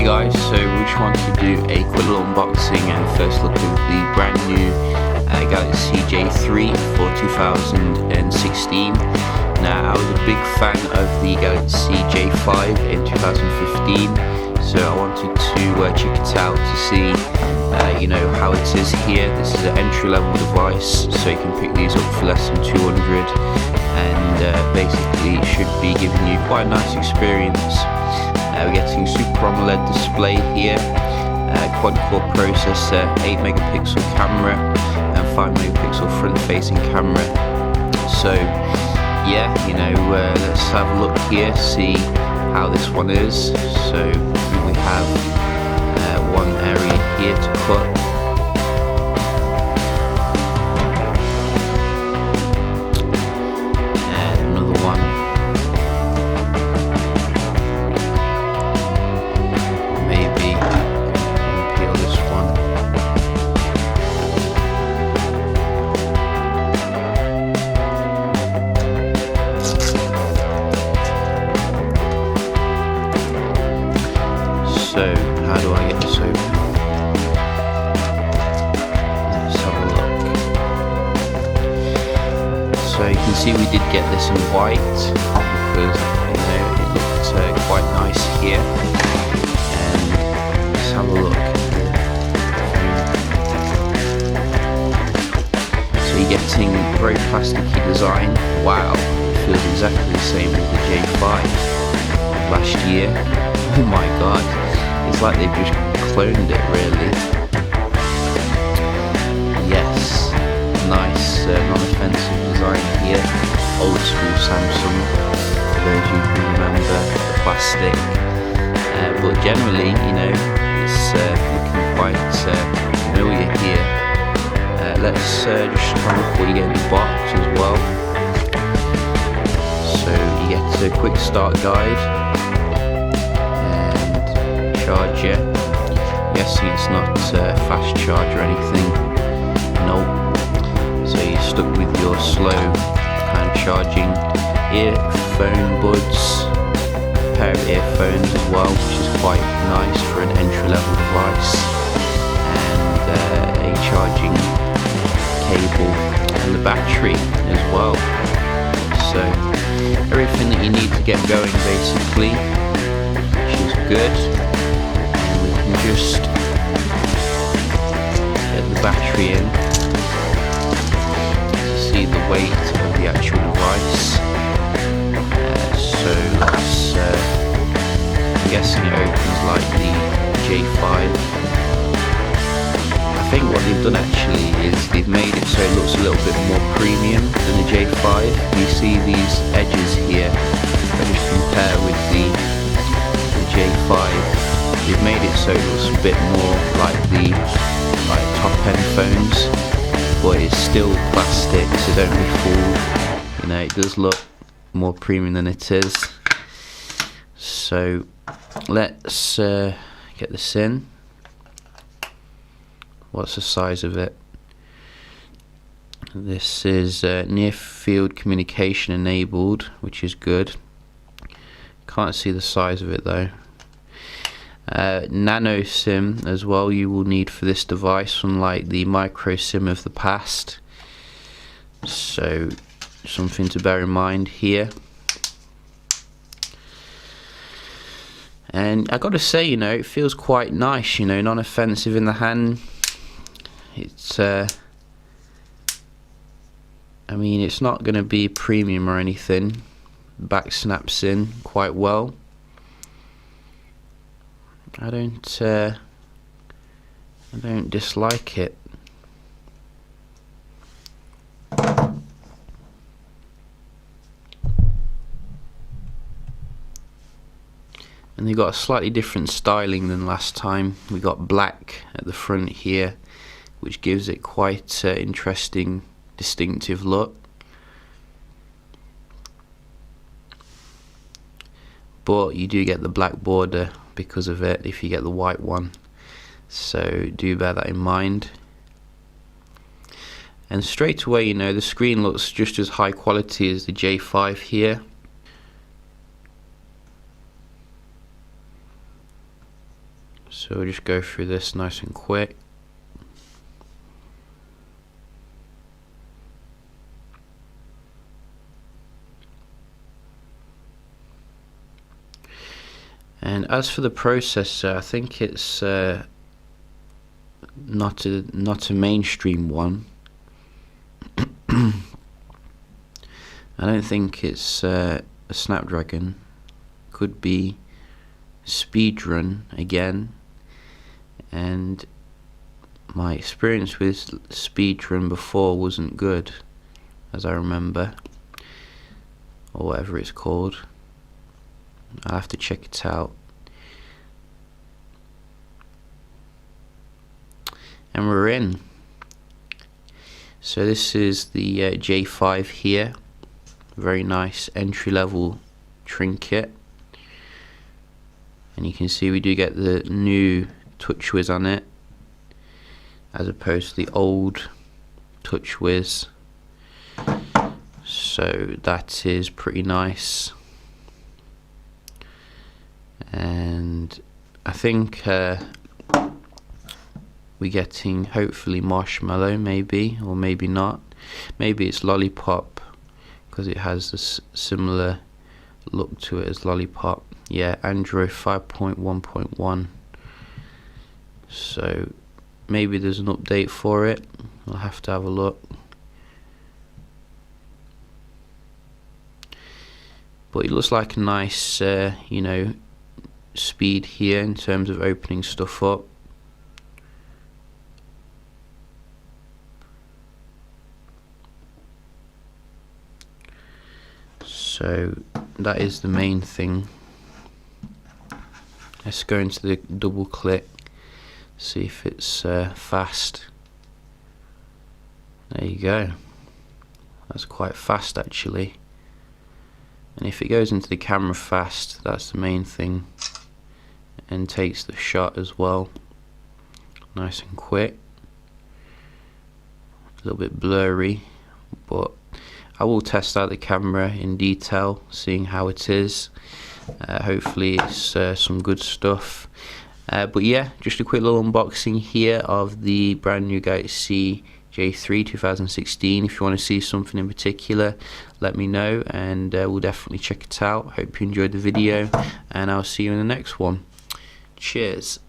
Guys, so we just want to do a quick little unboxing and first look at the brand new Galaxy J3 for 2016. Now, I was a big fan of the Galaxy J5 in 2015, so I wanted to check it out to see how it is here. This is an entry-level device, so you can pick these up for less than 200, and basically it should be giving you quite a nice experience. We're getting Super AMOLED display here, quad-core processor, 8 megapixel camera and 5 megapixel front-facing camera. So yeah, let's have a look here, see how this one is. So we have one area here to cut. So, how do I get this open? Let's have a look. So you can see we did get this in white because it looked quite nice here. And let's have a look. So you're getting very plasticky design. Wow, it feels exactly the same as the J5 last year. Oh my god. It's like they've just cloned it, really. Yes, nice non-offensive design here. Old school Samsung, for those who can remember the plastic. But generally, it's looking quite familiar here. Let's just try and look what you get in the box as well. So you get a quick start guide. Charger. Guessing it's not a fast charge or anything. Nope. So you're stuck with your slow kind of charging. Earphone buds, a pair of earphones as well, which is quite nice for an entry-level device, and a charging cable and the battery as well. So everything that you need to get going basically, which is good. Just get the battery in to see the weight of the actual device. So let's, I'm guessing it opens like the J5. I think what they've done actually is they've made it so it looks a little bit more premium than the J5. You see these edges here, if I just compare with the J5. They've made it so it looks a bit more like the top-end phones, but it's still plastic, so don't be fooled. It does look more premium than it is. So let's get this in. What's the size of it? This is near field communication enabled, which is good. Can't see the size of it though. Nano SIM as well you will need for this device, unlike the micro SIM of the past, so something to bear in mind here. And I gotta say, it feels quite nice, non-offensive in the hand. It's it's not gonna be premium or anything. Back snaps in quite well. I don't dislike it. And they got a slightly different styling than last time. We got black at the front here, which gives it quite interesting, distinctive look. But you do get the black border because of it if you get the white one, so do bear that in mind. And straight away, the screen looks just as high quality as the J5 here. So we'll just go through this nice and quick. And as for the processor, I think it's not a mainstream one. I don't think it's a Snapdragon. Could be Speedrun again. And my experience with Speedrun before wasn't good, as I remember, or whatever it's called. I'll have to check it out. And we're in. So this is the J5 here. Very nice entry-level trinket. And you can see we do get the new TouchWiz on it, as opposed to the old TouchWiz. So that is pretty nice. And I think we're getting hopefully Marshmallow, maybe, or maybe not. Maybe it's Lollipop, because it has this similar look to it as Lollipop. Yeah, Android 5.1.1. So maybe there's an update for it. I'll have to have a look. But it looks like a nice, you know, speed here in terms of opening stuff up. So that is the main thing. Let's go into the double click, see if it's fast. There you go. That's quite fast actually. And if it goes into the camera fast, that's the main thing, and takes the shot as well, nice and quick. A little bit blurry, but I will test out the camera in detail, seeing how it is. Hopefully it's some good stuff. But yeah, just a quick little unboxing here of the brand new Galaxy J3 2016. If you want to see something in particular, let me know, and we'll definitely check it out. Hope you enjoyed the video, and I'll see you in the next one. Cheers.